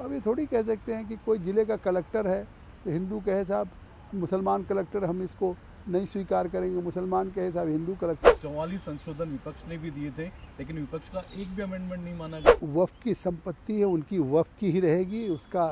अब ये थोड़ी कह सकते हैं कि कोई ज़िले का कलेक्टर है तो हिंदू कहे साहब मुसलमान कलेक्टर हम इसको नहीं स्वीकार करेंगे, मुसलमान कहे साहब हिंदू कलेक्टर। 44 संशोधन विपक्ष ने भी दिए थे, लेकिन विपक्ष का एक भी अमेंडमेंट नहीं माना गया। वक्फ की संपत्ति है, उनकी वक्फ की ही रहेगी, उसका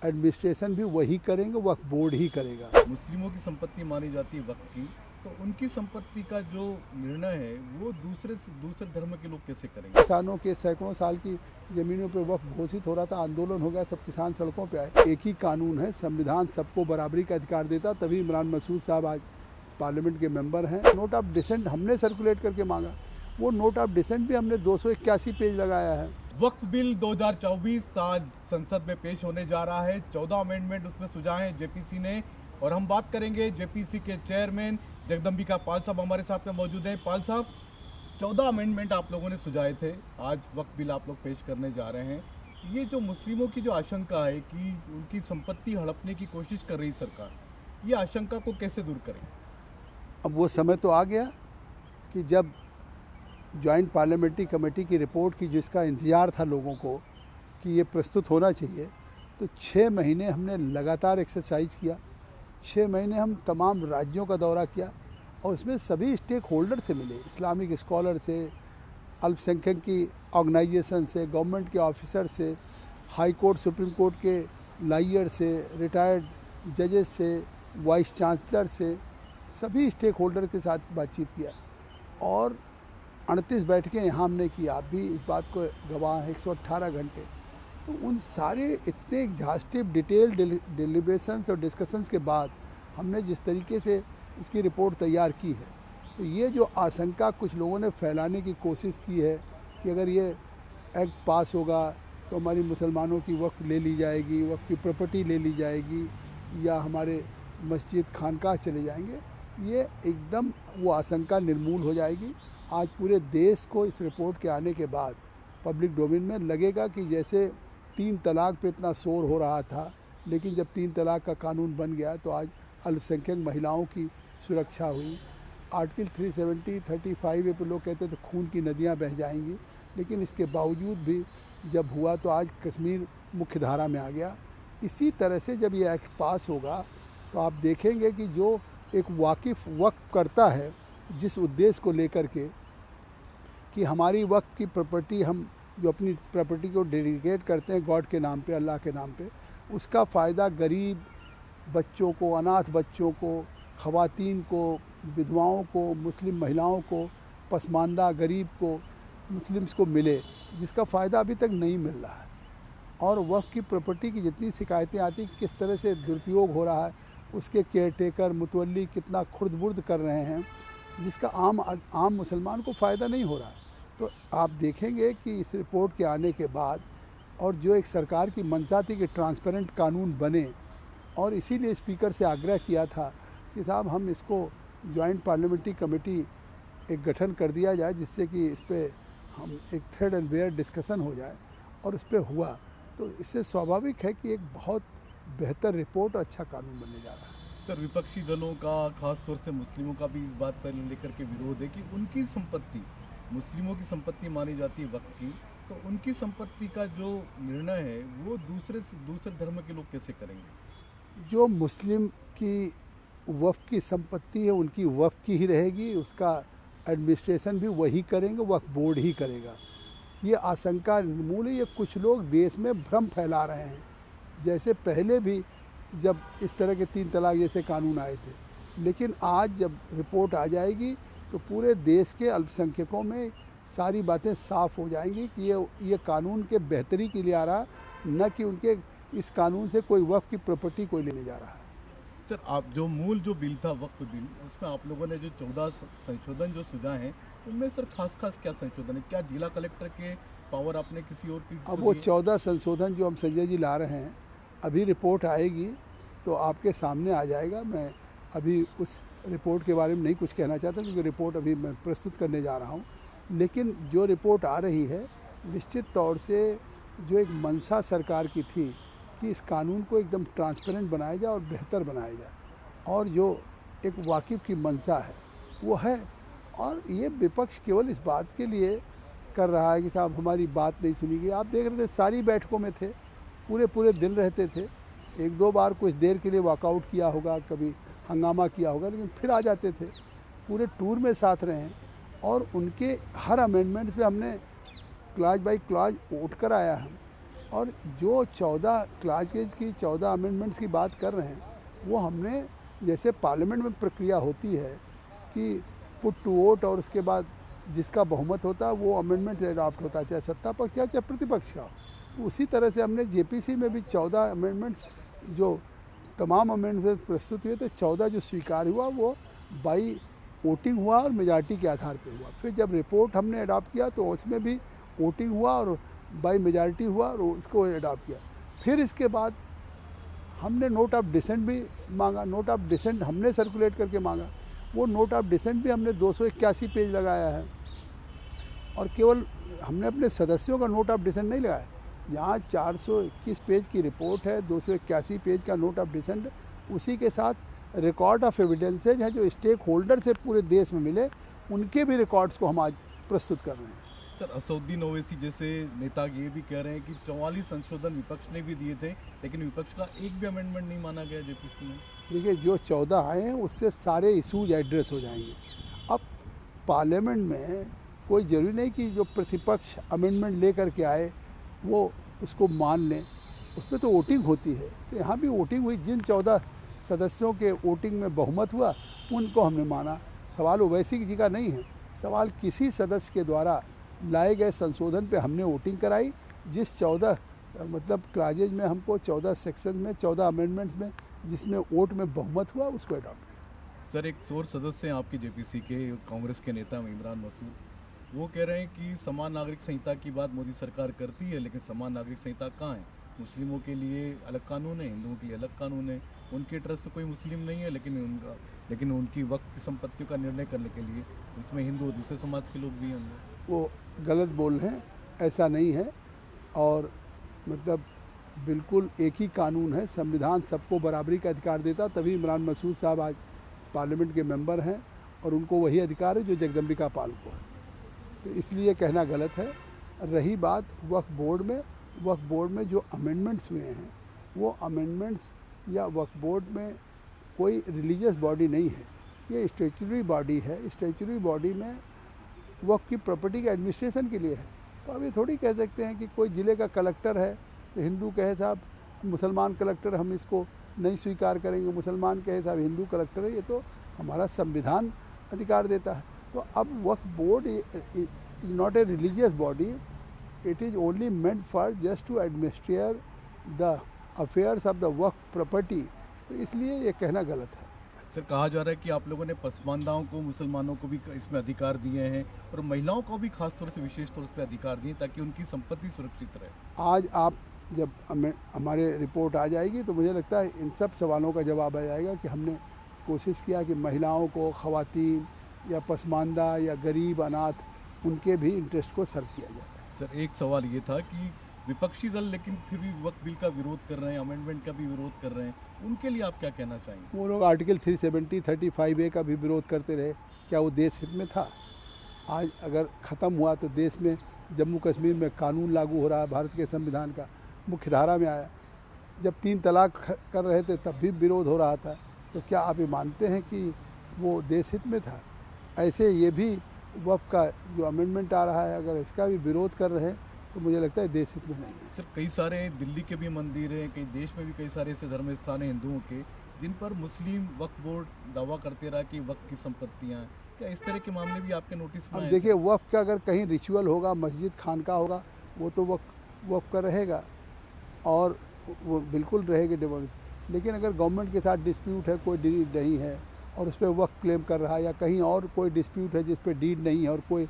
एडमिनिस्ट्रेशन भी वही करेंगे, वक्फ बोर्ड ही करेगा। मुस्लिमों की संपत्ति मानी जाती है वक्फ की, तो उनकी संपत्ति का जो निर्णय है वो दूसरे धर्म के लोग कैसे करेंगे? किसानों के सैकड़ों साल की जमीनों पर वक्फ घोषित हो रहा था, आंदोलन हो गया, सब किसान सड़कों पे आए। एक ही कानून है, संविधान सबको बराबरी का अधिकार देता, तभी इमरान मसूद साहब आज पार्लियामेंट के मेंबर हैं। नोट ऑफ डिसेंट हमने सर्कुलेट करके मांगा, वो नोट ऑफ डिसेंट भी हमने 281 पेज लगाया है। वक्फ बिल 2024 साल संसद में पेश होने जा रहा है। 14 अमेंडमेंट उसमें सुझाए हैं जेपीसी ने, और हम बात करेंगे जेपीसी के चेयरमैन जगदम्बिका पाल साहब हमारे साथ में मौजूद हैं। पाल साहब, 14 अमेंडमेंट आप लोगों ने सुझाए थे, आज वक्फ बिल आप लोग पेश करने जा रहे हैं। ये जो मुस्लिमों की जो आशंका है कि उनकी संपत्ति हड़पने की कोशिश कर रही सरकार, ये आशंका को कैसे दूर करें? अब वो समय तो आ गया कि जब जॉइंट पार्लियामेंट्री कमेटी की रिपोर्ट की जिसका इंतज़ार था लोगों को कि ये प्रस्तुत होना चाहिए, तो 6 महीने हमने लगातार एक्सरसाइज किया। 6 महीने हम तमाम राज्यों का दौरा किया और उसमें सभी स्टेक होल्डर से मिले, इस्लामिक स्कॉलर से, अल्पसंख्यक की ऑर्गेनाइजेशन से, गवर्नमेंट के ऑफिसर से, हाई कोर्ट सुप्रीम कोर्ट के लॉयर से, रिटायर्ड जजेस से, वाइस चांसलर से, सभी स्टेक होल्डर के साथ बातचीत किया और 38 बैठकें यहाँ हमने की। आप भी इस बात को गवाह हैं, 118 घंटे। तो उन सारे इतने एग्जॉस्टिव डिटेल डिलिब्रेशंस और डिस्कशंस के बाद हमने जिस तरीके से इसकी रिपोर्ट तैयार की है, तो ये जो आशंका कुछ लोगों ने फैलाने की कोशिश की है कि अगर ये एक्ट पास होगा तो हमारी मुसलमानों की वक्फ ले ली जाएगी, वक्फ की प्रॉपर्टी ले ली जाएगी, या हमारे मस्जिद खानकाह चले जाएंगे, ये एकदम वो आशंका निर्मूल हो जाएगी। आज पूरे देश को इस रिपोर्ट के आने के बाद पब्लिक डोमेन में लगेगा कि जैसे 3 तलाक पे इतना शोर हो रहा था, लेकिन जब 3 तलाक का कानून बन गया तो आज अल्पसंख्यक महिलाओं की सुरक्षा हुई। आर्टिकल 370, 35 पे लोग कहते थे खून की नदियाँ बह जाएंगी, लेकिन इसके बावजूद भी जब हुआ तो आज कश्मीर मुख्य धारा में आ गया। इसी तरह से जब ये एक्ट पास होगा तो आप देखेंगे कि जो एक वाकिफ़ वक्फ करता है जिस उद्देश्य को लेकर के कि हमारी वक्फ की प्रॉपर्टी, हम जो अपनी प्रॉपर्टी को डेडिकेट करते हैं गॉड के नाम पे, अल्लाह के नाम पे, उसका फ़ायदा गरीब बच्चों को, अनाथ बच्चों को, ख़वातीन को, विधवाओं को, मुस्लिम महिलाओं को, पसमानदा गरीब को, मुस्लिम्स को मिले, जिसका फ़ायदा अभी तक नहीं मिल रहा है। और वक्फ की प्रॉपर्टी की जितनी शिकायतें आती किस तरह से दुरुपयोग हो रहा है, उसके केयर टेकर मुतवल्ली कितना खुर्द-बुर्द कर रहे हैं, जिसका आम मुसलमान को फ़ायदा नहीं हो रहा है। तो आप देखेंगे कि इस रिपोर्ट के आने के बाद, और जो एक सरकार की मंशा थी कि ट्रांसपेरेंट कानून बने, और इसीलिए स्पीकर से आग्रह किया था कि साहब हम इसको जॉइंट पार्लियामेंट्री कमेटी एक गठन कर दिया जाए, जिससे कि इस पर हम एक थ्रेड एंड बेयर डिस्कशन हो जाए, और इस पर हुआ तो इससे स्वाभाविक है कि एक बहुत बेहतर रिपोर्ट और अच्छा कानून बनने जा रहा है। सर, विपक्षी दलों का, खास तौर से मुस्लिमों का भी इस बात पर लेकर के विरोध है कि उनकी संपत्ति, मुस्लिमों की संपत्ति मानी जाती है वक्फ की, तो उनकी संपत्ति का जो निर्णय है वो दूसरे धर्म के लोग कैसे करेंगे? जो मुस्लिम की वक्फ की संपत्ति है, उनकी वक्फ की ही रहेगी, उसका एडमिनिस्ट्रेशन भी वही करेंगे, वक्फ बोर्ड ही करेगा। ये आशंका निर्मूल है। ये कुछ लोग देश में भ्रम फैला रहे हैं, जैसे पहले भी जब इस तरह के 3 तलाक जैसे कानून आए थे, लेकिन आज जब रिपोर्ट आ जाएगी तो पूरे देश के अल्पसंख्यकों में सारी बातें साफ़ हो जाएंगी कि ये कानून के बेहतरी के लिए आ रहा, न कि उनके इस कानून से कोई वक्फ की प्रॉपर्टी कोई लेने जा रहा है। सर, आप जो मूल जो बिल था वक्फ बिल, उसमें आप लोगों ने जो 14 संशोधन जो सुझाए हैं, उनमें सर खास क्या संशोधन है? क्या जिला कलेक्टर के पावर आपने किसी और की? अब वो 14 संशोधन जो हम संजय जी ला रहे हैं, अभी रिपोर्ट आएगी तो आपके सामने आ जाएगा। मैं अभी उस रिपोर्ट के बारे में नहीं कुछ कहना चाहता, क्योंकि रिपोर्ट अभी मैं प्रस्तुत करने जा रहा हूँ। लेकिन जो रिपोर्ट आ रही है, निश्चित तौर से जो एक मंशा सरकार की थी कि इस कानून को एकदम ट्रांसपेरेंट बनाया जाए और बेहतर बनाया जाए, और जो एक वाकिफ़ की मंशा है वो है। और ये विपक्ष केवल इस बात के लिए कर रहा है कि साहब हमारी बात नहीं सुनी गई। आप देख रहे थे सारी बैठकों में थे, पूरे पूरे दिन रहते थे। एक दो बार कुछ देर के लिए वॉकआउट किया होगा, कभी हंगामा किया होगा, लेकिन फिर आ जाते थे। पूरे टूर में साथ रहे हैं और उनके हर अमेंडमेंट्स पे हमने क्लाज बाई क्लाज वोट कराया है। और जो 14 क्लाजेज की 14 अमेंडमेंट्स की बात कर रहे हैं, वो हमने जैसे पार्लियामेंट में प्रक्रिया होती है कि पुट टू वोट और उसके बाद जिसका बहुमत होता है वो अमेंडमेंट अडॉप्ट होता है, चाहे सत्ता पक्ष का चाहे प्रतिपक्ष का। तो उसी तरह से हमने जेपीसी में भी 14 अमेंडमेंट्स जो तमाम अमेंडमेंट प्रस्तुत हुए थे, 14 जो स्वीकार हुआ वो बाई वोटिंग हुआ और मेजॉरिटी के आधार पर हुआ। फिर जब रिपोर्ट हमने अडॉप्ट किया तो उसमें भी वोटिंग हुआ और बाई मेजॉरिटी हुआ और उसको अडॉप्ट किया। फिर इसके बाद हमने नोट ऑफ डिसेंट भी मांगा। नोट ऑफ डिसेंट हमने सर्कुलेट करके मांगा। वो नोट ऑफ डिसेंट भी हमने 281 पेज लगाया है। और केवल हमने अपने सदस्यों का नोट ऑफ डिसेंट नहीं लगाया, यहाँ 421 पेज की रिपोर्ट है, 281 पेज का नोट ऑफ डिसेंट, उसी के साथ रिकॉर्ड ऑफ एविडेंसेज हैं जो स्टेक होल्डर से पूरे देश में मिले, उनके भी रिकॉर्ड्स को हम आज प्रस्तुत कर रहे हैं। सर, असदुद्दीन ओवैसी जैसे नेता ये भी कह रहे हैं कि 44 संशोधन विपक्ष ने भी दिए थे, लेकिन विपक्ष का एक भी अमेंडमेंट नहीं माना गया जेपीसी में। देखिए, जो 14 आए हैं उससे सारे इशूज एड्रेस हो जाएंगे। अब पार्लियामेंट में कोई ज़रूरी नहीं कि जो प्रतिपक्ष अमेंडमेंट लेकर के आए वो उसको मान लें, उस पर तो वोटिंग होती है। तो यहाँ भी वोटिंग हुई, जिन 14 सदस्यों के वोटिंग में बहुमत हुआ उनको हमने माना। सवाल ओवैसी जी का नहीं है, सवाल किसी सदस्य के द्वारा लाए गए संशोधन पे हमने वोटिंग कराई। जिस 14 मतलब क्लाजेज में हमको 14 सेक्शन में 14 अमेंडमेंट्स में जिसमें वोट में बहुमत हुआ उसको अडॉप्ट किया। सर, एक और सदस्य हैं आपके जेपीसी के, कांग्रेस के नेता इमरान मसूद, वो कह रहे हैं कि समान नागरिक संहिता की बात मोदी सरकार करती है, लेकिन समान नागरिक संहिता कहाँ है? मुस्लिमों के लिए अलग कानून है, हिंदुओं के लिए अलग कानून है। उनके ट्रस्ट तो कोई मुस्लिम नहीं है, लेकिन उनकी वक्त की संपत्तियों का निर्णय करने के लिए उसमें हिंदू और दूसरे समाज के लोग भी हैं। वो गलत बोल रहे हैं, ऐसा नहीं है। और मतलब बिल्कुल एक ही कानून है, संविधान सबको बराबरी का अधिकार देता, तभी इमरान मसूद साहब आज पार्लियामेंट के मेंबर हैं और उनको वही अधिकार है जो जगदम्बिका पाल को है। तो इसलिए कहना गलत है। रही बात वक्फ बोर्ड में जो अमेंडमेंट्स हुए हैं, वो अमेंडमेंट्स या वक्फ बोर्ड में कोई रिलीजियस बॉडी नहीं है, ये स्टैट्यूटरी बॉडी है। स्टैट्यूटरी बॉडी में वक्फ की प्रॉपर्टी के एडमिनिस्ट्रेशन के लिए है। तो अब ये थोड़ी कह सकते हैं कि कोई ज़िले का कलेक्टर है तो हिंदू कहे साहब मुसलमान कलेक्टर हम इसको नहीं स्वीकार करेंगे, मुसलमान कहे साहब हिंदू कलेक्टर है। ये तो हमारा संविधान अधिकार देता है। तो अब Waqf board is not a religious body, it is only meant for just to administrate the affairs of the Waqf property. तो इसलिए ये कहना गलत है। सर, कहा जा रहा है कि आप लोगों ने पसमानदाओं को, मुसलमानों को भी इसमें अधिकार दिए हैं और महिलाओं को भी खास तौर से विशेष तौर पर अधिकार दिए ताकि उनकी संपत्ति सुरक्षित रहे। आज आप जब हमारे रिपोर्ट आ जाएगी तो मुझे लगता है इन सब सवालों का जवाब आ जाएगा कि हमने कोशिश किया कि महिलाओं को, ख़वातीन या पसमानदा या गरीब अनाथ, उनके भी इंटरेस्ट को सर्व किया जाए। सर, एक सवाल ये था कि विपक्षी दल लेकिन फिर भी वक्फ बिल का विरोध कर रहे हैं, अमेंडमेंट का भी विरोध कर रहे हैं, उनके लिए आप क्या कहना चाहेंगे? वो लोग आर्टिकल 370, 35A का भी विरोध करते रहे, क्या वो देश हित में था? आज अगर ख़त्म हुआ तो देश में जम्मू कश्मीर में कानून लागू हो रहा है, भारत के संविधान का मुख्य धारा में आया। जब 3 तलाक कर रहे थे तब भी विरोध हो रहा था। तो क्या आप ये मानते हैं कि वो देश हित में था? ऐसे ये भी वक्फ का जो अमेंडमेंट आ रहा है, अगर इसका भी विरोध कर रहे हैं तो मुझे लगता है देश हित में नहीं है। सर, कई सारे दिल्ली के भी मंदिर हैं, कई देश में भी कई सारे ऐसे धर्म स्थान हैं हिंदुओं के, जिन पर मुस्लिम वक्फ बोर्ड दावा करते रहा कि वक्फ की संपत्तियां हैं। क्या इस तरह के मामले भी आपके नोटिस में आए? अब देखिए, वक्फ का अगर कहीं रिचुअल होगा, मस्जिद खानका होगा, वो तो वक्फ का रहेगा और वो बिल्कुल रहेगी डिवोर्स। लेकिन अगर गवर्नमेंट के साथ डिस्प्यूट है, कोई डीड नहीं है और उस पर वक्फ क्लेम कर रहा है, या कहीं और कोई डिस्प्यूट है जिस पर डीड नहीं है और कोई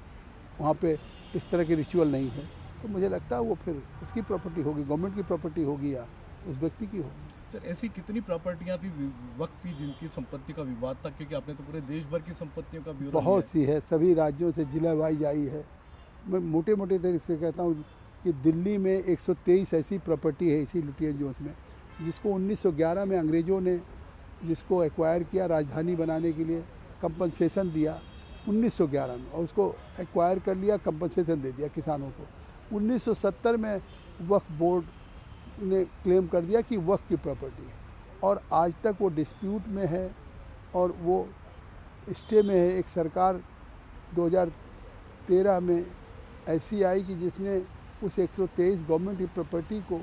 वहाँ पे इस तरह की रिचुअल नहीं है, तो मुझे लगता है वो फिर उसकी प्रॉपर्टी होगी, गवर्नमेंट की प्रॉपर्टी होगी या उस व्यक्ति की होगी। सर, ऐसी कितनी प्रॉपर्टियां थी वक्त की जिनकी संपत्ति का विवाद था? क्योंकि आपने तो पूरे देश भर की संपत्तियों का ब्यौरा बहुत सी है, सभी राज्यों से जिला वाइज आई है। मैं मोटे मोटे तरीके से कहता हूँ कि दिल्ली में 123 ऐसी प्रॉपर्टी है इसी लुटियन जोन्स में, जिसको 1911 में अंग्रेज़ों ने जिसको एक्वायर किया राजधानी बनाने के लिए, कंपनसेशन दिया 1911 में, और उसको एक्वायर कर लिया, कंपनसेशन दे दिया किसानों को। 1970 में वक्फ बोर्ड ने क्लेम कर दिया कि वक्फ की प्रॉपर्टी है, और आज तक वो डिस्प्यूट में है और वो स्टे में है। एक सरकार 2013 में ऐसी आई कि जिसने उस 123 गवर्नमेंट की प्रॉपर्टी को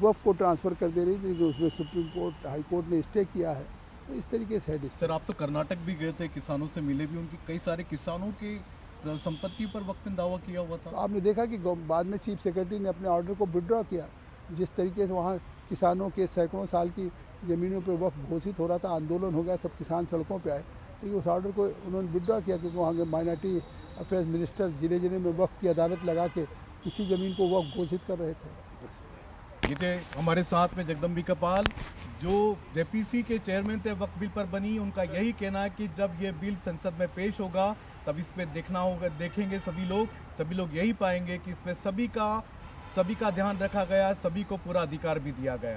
वक्फ को ट्रांसफ़र कर दे रही थी, कि उसमें सुप्रीम कोर्ट, हाई कोर्ट ने स्टे किया है। तो इस तरीके से है डिस्प्यूट। सर, आप तो कर्नाटक भी गए थे, किसानों से मिले भी, उनकी कई सारे किसानों की संपत्ति पर वक्त में दावा किया हुआ तो था। आपने देखा कि बाद में चीफ सेक्रेटरी ने अपने ऑर्डर को विड्रॉ किया। जिस तरीके से वहाँ किसानों के सैकड़ों साल की ज़मीनों पर वक्फ घोषित हो रहा था, आंदोलन हो गया, सब किसान सड़कों पे आए, लेकिन उस ऑर्डर को उन्होंने विड्रॉ किया, क्योंकि वहाँ के माइनॉरिटी अफेयर्स मिनिस्टर जिले जिले में वक्फ की अदालत लगा के किसी ज़मीन को वक्फ घोषित कर रहे थे। बस। ये थे हमारे साथ में जगदम्बिका पाल, जो जेपीसी के चेयरमैन थे वक्फ बिल पर बनी। उनका यही कहना है कि जब ये बिल संसद में पेश होगा तब इस पे देखना होगा, देखेंगे सभी लोग यही पाएंगे कि इसमें सभी का ध्यान रखा गया, सभी को पूरा अधिकार भी दिया गया है।